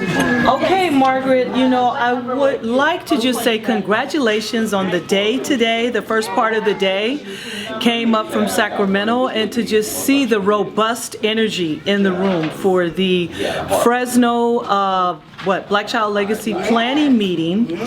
Okay, Margaret, I would like to just say congratulations on the day today. The first part of the day came up from Sacramento, and to just see the robust energy in the room for the Fresno Black Child Legacy Planning Meeting,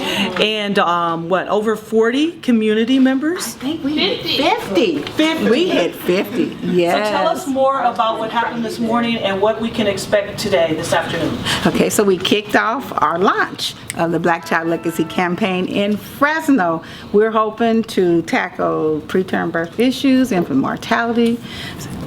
and over 40 community members? I think we hit 50. We hit 50, yes. So tell us more about what happened this morning and what we can expect today, this afternoon. Okay, so we kicked off our launch of the Black Child Legacy Campaign in Fresno. We're hoping to tackle preterm birth issues, infant mortality,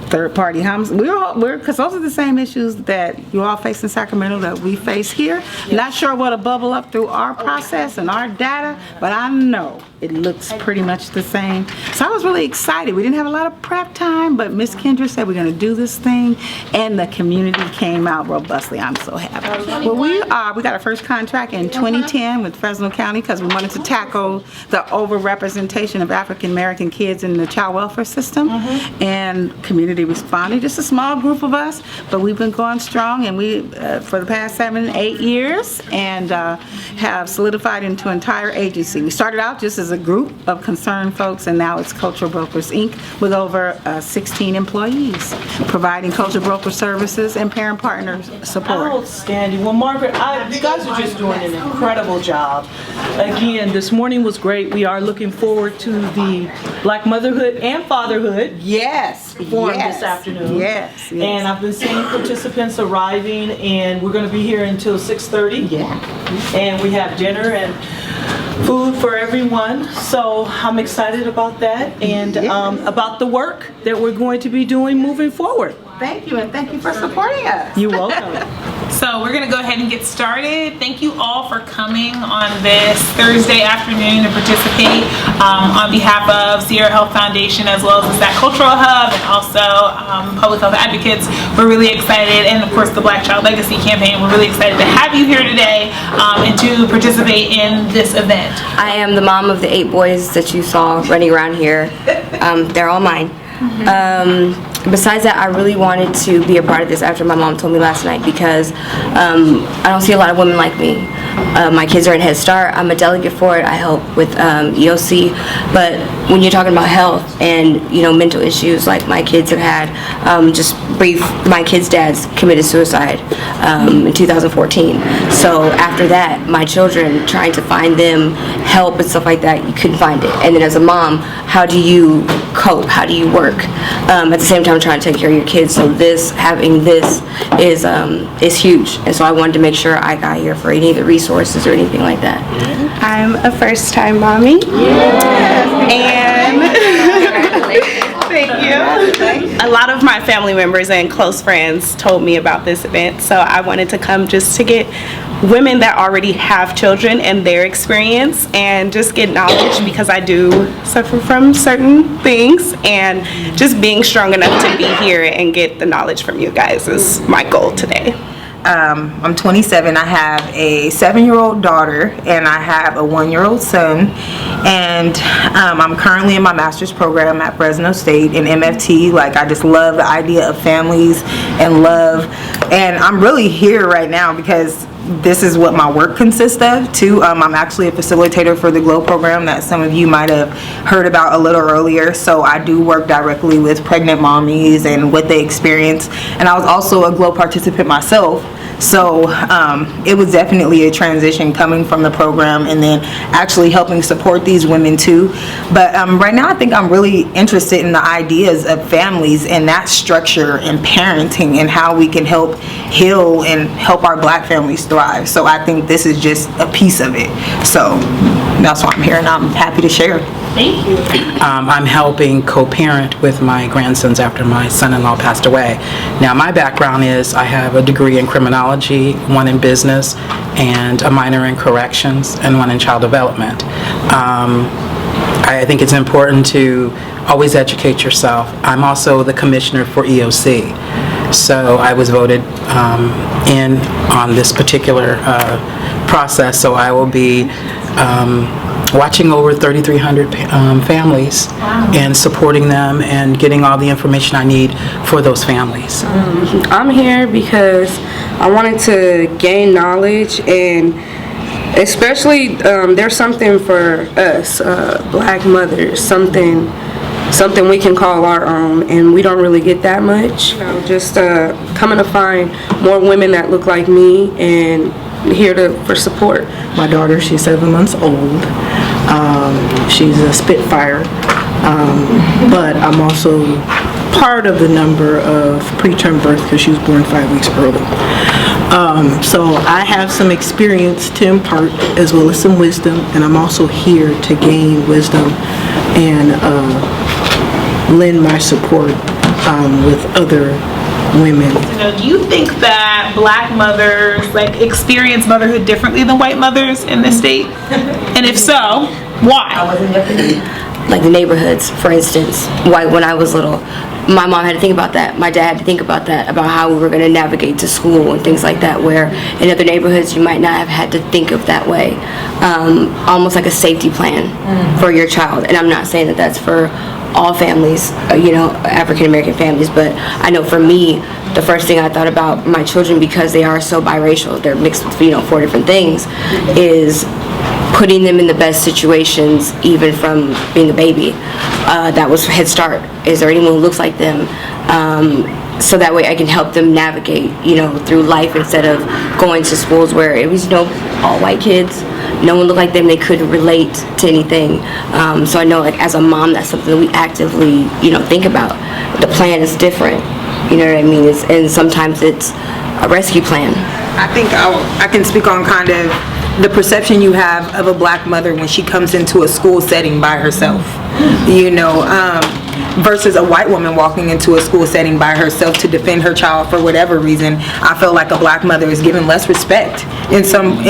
third-party homes. Because those are the same issues that you all face in Sacramento that we face here. Not sure what'll bubble up through our process and our data, but I know it looks pretty much the same. So I was really excited. We didn't have a lot of prep time, but Miss Kendra said we're going to do this thing, and the community came out robustly. I'm so happy. Well, we got our first contract in 2010 with Fresno County because we wanted to tackle the overrepresentation of African American kids in the child welfare system, and community responded. Just a small group of us, but we've been going strong, and we for the past 7-8 years, and have solidified into an entire agency. We started out just as a group of concerned folks, and now it's Cultural Brokers Inc. with over 16 employees providing cultural broker services and parent partner support. Outstanding. Well, Margaret, you guys are just doing an incredible job. Again, this morning was great. We are looking forward to the Black Motherhood and Fatherhood forum this afternoon. Yes. And I've been seeing participants arriving, and we're going to be here until 6:30. And we have dinner and food for everyone. So I'm excited about that, and about the work that we're going to be doing moving forward. Thank you, and thank you for supporting us. You're welcome. So we're gonna go ahead and get started. Thank you all for coming on this Thursday afternoon to participate on behalf of Sierra Health Foundation, as well as the SAC Cultural Hub, and also Public Health Advocates. We're really excited, and of course the Black Child Legacy Campaign. We're really excited to have you here today and to participate in this event. I am the mom of the 8 boys that you saw running around here. They're all mine. Besides that, I really wanted to be a part of this after my mom told me last night, because I don't see a lot of women like me. My kids are in Head Start. I'm a delegate for it. I help with EOC. But when you're talking about health and mental issues like my kids have had, just brief, my kid's dad's committed suicide in 2014. So after that, my children, trying to find them help and stuff like that, you couldn't find it. And then as a mom, how do you cope? How do you work? At the same time, trying to take care of your kids. So having this is huge. And so I wanted to make sure I got here for any of the resources or anything like that. I'm a first-time mommy. And thank you. A lot of my family members and close friends told me about this event, so I wanted to come just to get women that already have children and their experience, and just get knowledge, because I do suffer from certain things, and just being strong enough to be here and get the knowledge from you guys is my goal today. I'm 27. I have a 7-year-old daughter, and I have a 1-year-old son, and I'm currently in my master's program at Fresno State in MFT. I just love the idea of families and love, and I'm really here right now because this is what my work consists of too. I'm actually a facilitator for the GLOW program that some of you might have heard about a little earlier. So I do work directly with pregnant mommies and what they experience. And I was also a GLOW participant myself. So it was definitely a transition coming from the program and then actually helping support these women too. But right now I think I'm really interested in the ideas of families and that structure and parenting and how we can help heal and help our Black families thrive. So I think this is just a piece of it. So that's why I'm here, and I'm happy to share. Thank you. I'm helping co-parent with my grandsons after my son-in-law passed away. Now, my background is I have a degree in criminology, one in business, and a minor in corrections, and one in child development. I think it's important to always educate yourself. I'm also the commissioner for EOC. So I was voted in on this particular process, so I will be watching over 3,300 families and supporting them and getting all the information I need for those families. I'm here because I wanted to gain knowledge, and especially there's something for us black mothers, something we can call our own, and we don't really get that much. Just coming to find more women that look like me and here for support. My daughter, she's 7 months old. She's a Spitfire, but I'm also part of the number of preterm births because she was born 5 weeks early. So I have some experience to impart as well as some wisdom, and I'm also here to gain wisdom and lend my support with other women. Do you think that black mothers experience motherhood differently than white mothers in this state? And if so, why? Like the neighborhoods, for instance. When I was little, my mom had to think about that. My dad had to think about that, about how we were going to navigate to school and things like that, where in other neighborhoods you might not have had to think of that way. Almost like a safety plan for your child. And I'm not saying that that's for all families, African American families, but I know for me, the first thing I thought about my children, because they are so biracial, they're mixed with 4 different things, is putting them in the best situations, even from being a baby. That was Head Start. Is there anyone who looks like them? So that way I can help them navigate, through life, instead of going to schools where it was, all white kids. No one looked like them. They couldn't relate to anything. So I know, as a mom, that's something that we actively, think about. The plan is different. You know what I mean? And sometimes it's a rescue plan. I think I can speak on kind of the perception you have of a black mother when she comes into a school setting by herself, versus a white woman walking into a school setting by herself to defend her child for whatever reason. I feel like a black mother is given less respect in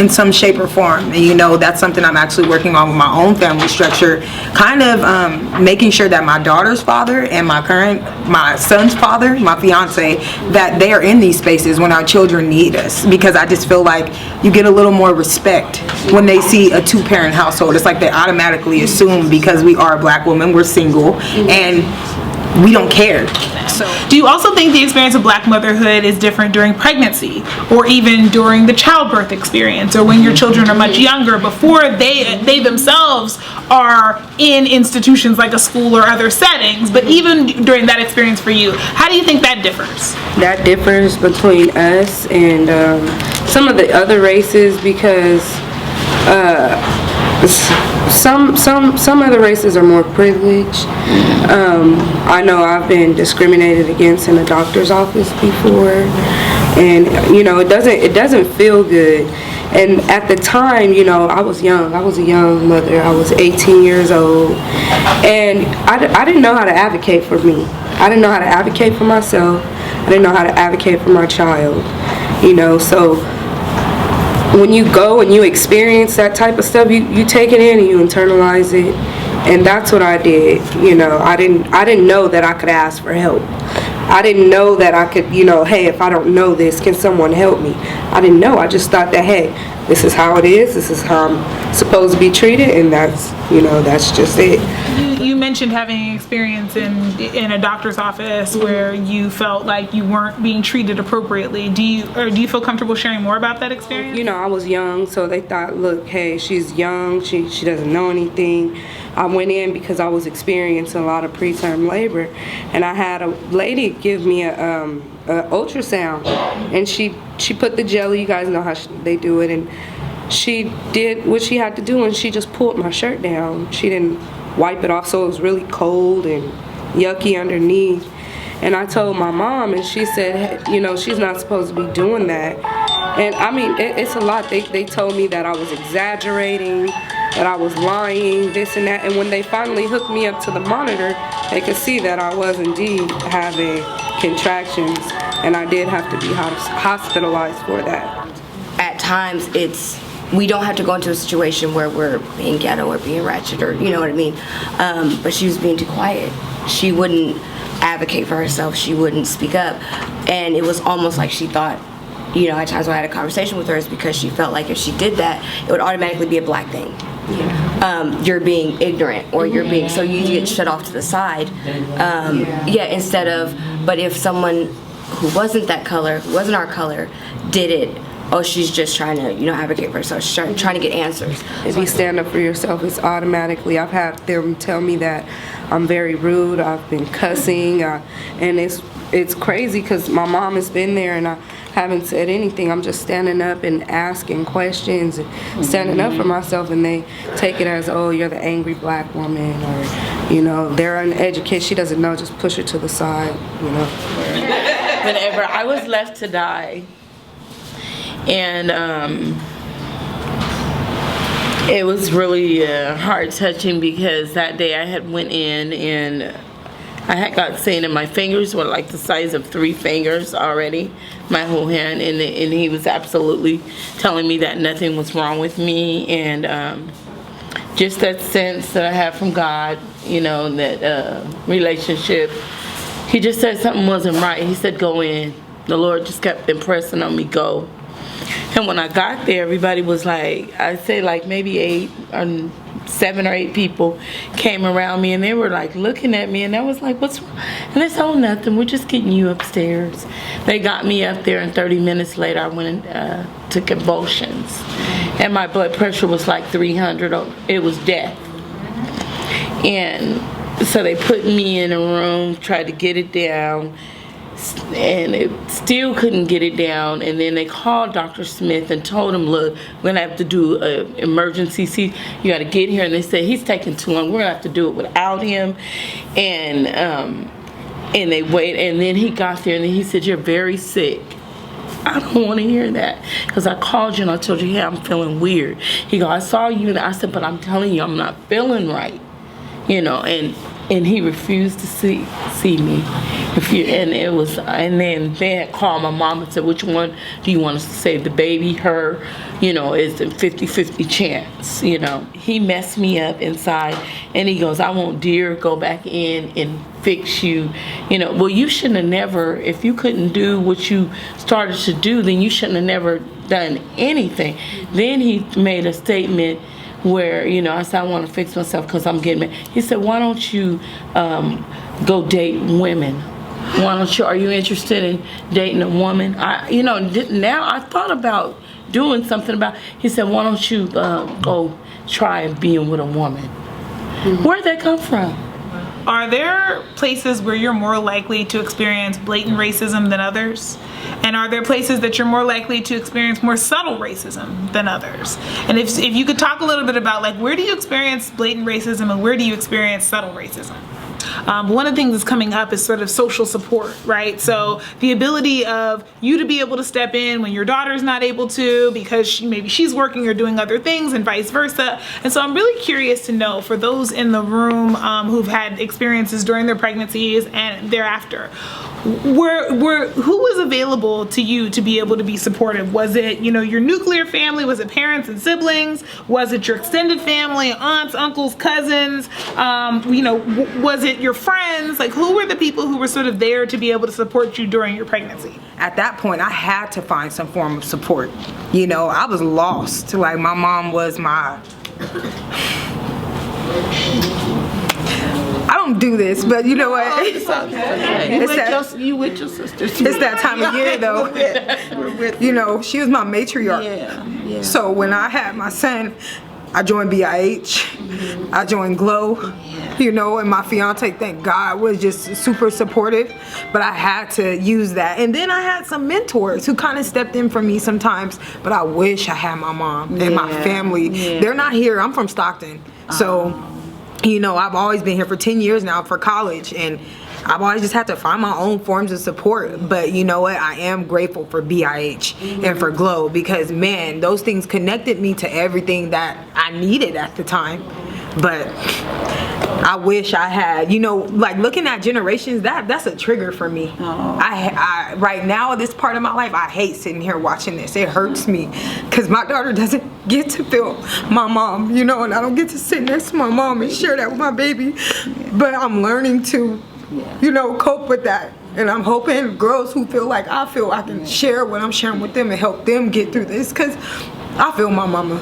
some shape or form. And that's something I'm actually working on with my own family structure, kind of making sure that my daughter's father and my son's father, my fiance, that they are in these spaces when our children need us, because I just feel like you get a little more respect when they see a 2-parent household. It's like they automatically assume, because we are a black woman, we're single, and we don't care. So, do you also think the experience of black motherhood is different during pregnancy, or even during the childbirth experience, or when your children are much younger, before they themselves are in institutions like a school or other settings, but even during that experience for you, how do you think that differs? That differs between us and some of the other races, because some other races are more privileged. I know I've been discriminated against in a doctor's office before, and it doesn't feel good. And at the time, I was young. I was a young mother. I was 18 years old, and I didn't know how to advocate for me. I didn't know how to advocate for myself. I didn't know how to advocate for my child. So when you go and you experience that type of stuff, you take it in and you internalize it, and that's what I did. I didn't know that I could ask for help. I didn't know that I could, hey, if I don't know this, can someone help me? I didn't know. I just thought that, hey, this is how it is. This is how I'm supposed to be treated, and that's just it. You mentioned having experience in a doctor's office where you felt like you weren't being treated appropriately. Do you feel comfortable sharing more about that experience? I was young, so they thought, look, hey, she's young, she doesn't know anything. I went in because I was experiencing a lot of preterm labor, and I had a lady give me a ultrasound, and she put the jelly. You guys know how they do it, and she did what she had to do, and she just pulled my shirt down. She didn't wipe it off, so it was really cold and yucky underneath. And I told my mom, and she said, she's not supposed to be doing that. And I mean, it's a lot. They told me that I was exaggerating, that I was lying, this and that. And when they finally hooked me up to the monitor, they could see that I was indeed having contractions, and I did have to be hospitalized for that. At times, we don't have to go into a situation where we're being ghetto or being ratchet, or you know what I mean. But she was being too quiet. She wouldn't advocate for herself. She wouldn't speak up, and it was almost like she thought, at times when I had a conversation with her, it's because she felt like if she did that, it would automatically be a black thing. you're being ignorant, or you're being, so you get shut off to the side. Instead of, but if someone who wasn't that color, who wasn't our color, did it, oh, she's just trying to, advocate for herself. She's trying to get answers. If you stand up for yourself, it's automatically, I've had them tell me that I'm very rude, I've been cussing, and it's crazy because my mom has been there and I haven't said anything. I'm just standing up and asking questions and standing up for myself, and they take it as, oh, you're the angry black woman, or, they're uneducated, she doesn't know, just push her to the side, Whenever I was left to die, and it was really heart touching, because that day I had went in and I had got seen, and my fingers were like the size of 3 fingers already, my whole hand, and he was absolutely telling me that nothing was wrong with me, and just that sense that I have from God, that relationship. He just said something wasn't right. He said, go in. The Lord just kept impressing on me, go. And when I got there, everybody was like, I'd say like maybe 7 or 8 people came around me, and they were like looking at me, and I was like, what's wrong? And they said, oh, nothing, we're just getting you upstairs. They got me up there, and 30 minutes later I went and took convulsions, and my blood pressure was like 300. It was death. And so they put me in a room, tried to get it down, and it still couldn't get it down. And then they called Dr. Smith and told him, look, we're gonna have to do an emergency. See, you gotta get here. And they said, he's taking too long, we're gonna have to do it without him. And they waited, and then he got there, and then he said, you're very sick. I don't want to hear that, because I called you and I told you, hey, I'm feeling weird. He goes, I saw you, and I said, but I'm telling you, I'm not feeling right. And he refused to see me. And then they had called my mom and said, which one do you want us to save, the baby, her? It's a 50-50 chance, He messed me up inside, and he goes, I won't dare go back in and fix you. Well, you shouldn't have never, if you couldn't do what you started to do, then you shouldn't have never done anything. Then he made a statement where, I said, I want to fix myself because I'm getting mad. He said, why don't you go date women? Are you interested in dating a woman? Now I thought about doing something about, he said, why don't you go try being with a woman? Where'd that come from? Are there places where you're more likely to experience blatant racism than others? And are there places that you're more likely to experience more subtle racism than others? And if you could talk a little bit about, like, where do you experience blatant racism and where do you experience subtle racism? One of the things that's coming up is sort of social support, right? So the ability of you to be able to step in when your daughter's not able to because maybe she's working or doing other things, and vice versa. And so I'm really curious to know, for those in the room who've had experiences during their pregnancies and thereafter, who was available to you to be able to be supportive? Was it, your nuclear family? Was it parents and siblings? Was it your extended family, aunts, uncles, cousins? Was it your friends? Like, who were the people who were sort of there to be able to support you during your pregnancy? At that point, I had to find some form of support. I was lost. Like, my mom was my... I don't do this, but you know what? You with your sisters. It's that time of year, though. She was my matriarch. Yeah. So when I had my son, I joined BIH, I joined GLOW, and my fiance, thank God, was just super supportive, but I had to use that. And then I had some mentors who kind of stepped in for me sometimes, but I wish I had my mom and my family. Yeah. They're not here. I'm from Stockton. So, I've always been here for 10 years now for college, and I've always just had to find my own forms of support. But you know what? I am grateful for BIH and for GLOW, because, man, those things connected me to everything that I needed at the time. But I wish I had, like, looking at generations, that's a trigger for me. I right now, this part of my life, I hate sitting here watching this. It hurts me because my daughter doesn't get to feel my mom, and I don't get to sit next to my mom and share that with my baby. But I'm learning to, cope with that. And I'm hoping girls who feel like I feel, I can share what I'm sharing with them and help them get through this, because I feel my mama.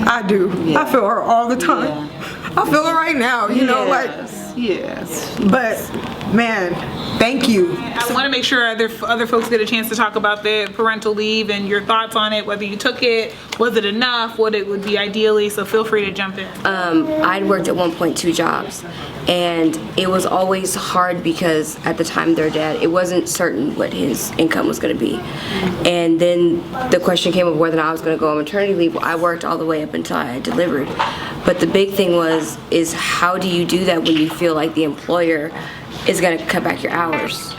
I do. I feel her all the time. I feel her right now, you know, like. Yes. But man, thank you. I want to make sure other folks get a chance to talk about the parental leave and your thoughts on it, whether you took it, was it enough, what it would be ideally, so feel free to jump in. I'd worked at one point 2 jobs, and it was always hard because at the time their dad, it wasn't certain what his income was going to be. And then the question came of whether or not I was going to go on maternity leave. Well, I worked all the way up until I had delivered. But the big thing is how do you do that when you feel like the employer is going to cut back your hours?